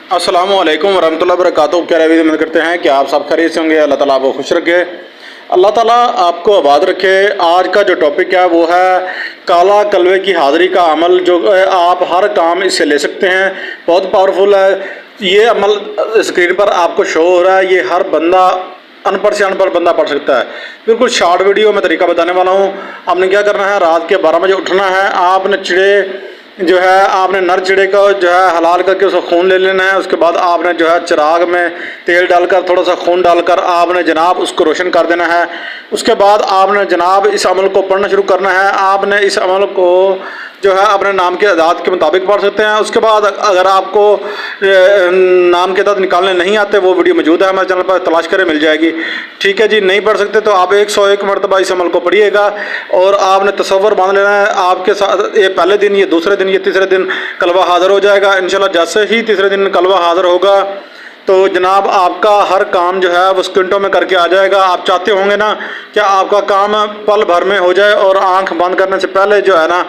अस्सलामु अलैकुम वरहमतुल्लाहि वबरकातुहू। क्या रवि उम्मीद करते हैं कि आप सब खैरियत से होंगे। अल्लाह ताला आपको खुश रखे, अल्लाह ताला आपको आबाद रखे। आज का जो टॉपिक है वो है काला कलवे की हाज़िरी का अमल, जो आप हर काम इससे ले सकते हैं। बहुत पावरफुल है ये अमल। स्क्रीन पर आपको शो हो रहा है, ये हर बंदा अनपढ़ से अनपढ़ बंदा पढ़ सकता है। बिल्कुल शॉर्ट वीडियो में तरीका बताने वाला हूँ। आपने क्या करना है, रात के 12 बजे उठना है। आपने चिड़े जो है, आपने नर चिड़े का जो है हलाल करके उसका खून ले लेना है। उसके बाद आपने जो है चिराग में तेल डालकर थोड़ा सा खून डालकर आपने जनाब उसको रोशन कर देना है। उसके बाद आपने जनाब इस अमल को पढ़ना शुरू करना है। आपने इस अमल को जो है अपने नाम के अदाद के मुताबिक पढ़ सकते हैं। उसके बाद अगर आपको नाम के अदाद निकालने नहीं आते, वो वीडियो मौजूद है हमारे चैनल पर, तलाश करें मिल जाएगी। ठीक है जी, नहीं पढ़ सकते तो आप 101 मरतबा इस अमल को पढ़िएगा। और आपने तसव्वुर बांध लेना है आपके साथ, ये पहले दिन, ये दूसरे दिन, ये तीसरे दिन कलवा हाज़िर हो जाएगा इंशाल्लाह। जैसे ही तीसरे दिन कलवा हाज़िर होगा तो जनाब आपका हर काम जो है वो सेकंडों में करके आ जाएगा। आप चाहते होंगे ना कि आपका काम पल भर में हो जाए और आंख बंद करने से पहले जो है ना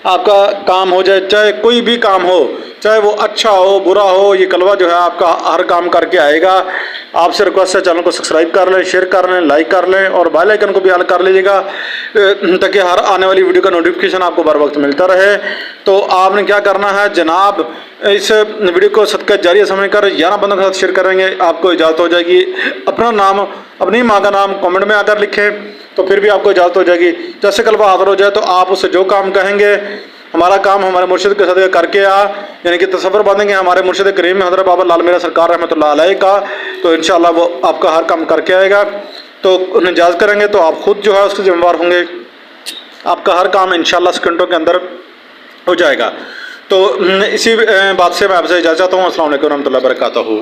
आपका काम हो जाए, चाहे कोई भी काम हो, चाहे वो अच्छा हो बुरा हो, ये कलवा जो है आपका हर काम करके आएगा। आपसे रिक्वेस्ट है, चैनल को सब्सक्राइब कर लें, शेयर कर लें, लाइक कर लें और बेल आइकन को भी ऑन कर लीजिएगा ताकि हर आने वाली वीडियो का नोटिफिकेशन आपको बर वक्त मिलता रहे। तो आपने क्या करना है जनाब, इस वीडियो को सदका जारिया समझकर 11 बंदों के साथ शेयर करेंगे, आपको इजाज़त हो जाएगी। अपना नाम, अपनी माँ का नाम कमेंट में आकर लिखें तो फिर भी आपको इजाज़त हो जाएगी। जैसे कलवा हाज़िर हो जाए तो आप उससे जो काम कहेंगे, हमारा काम हमारे मुर्शिद के सदक़े करके आ, यानी कि तसव्वुर बांधेंगे हमारे मुर्शिद करीम हज़रत बाबा लाल मेरा सरकार रहमतुल्लाह अलैह का, तो इंशाअल्लाह वो आपका हर काम करके आएगा। तो उन्हें इजाज़ करेंगे तो आप खुद जो है उसके ज़िम्मेवार होंगे। आपका हर काम इंशाअल्लाह सेकंडों के अंदर हो जाएगा। तो इसी बात से मैं आपसे इजाज़त चाहता हूँ। अस्सलाम वालेकुम रहमतुल्लाहि व बरकातहू।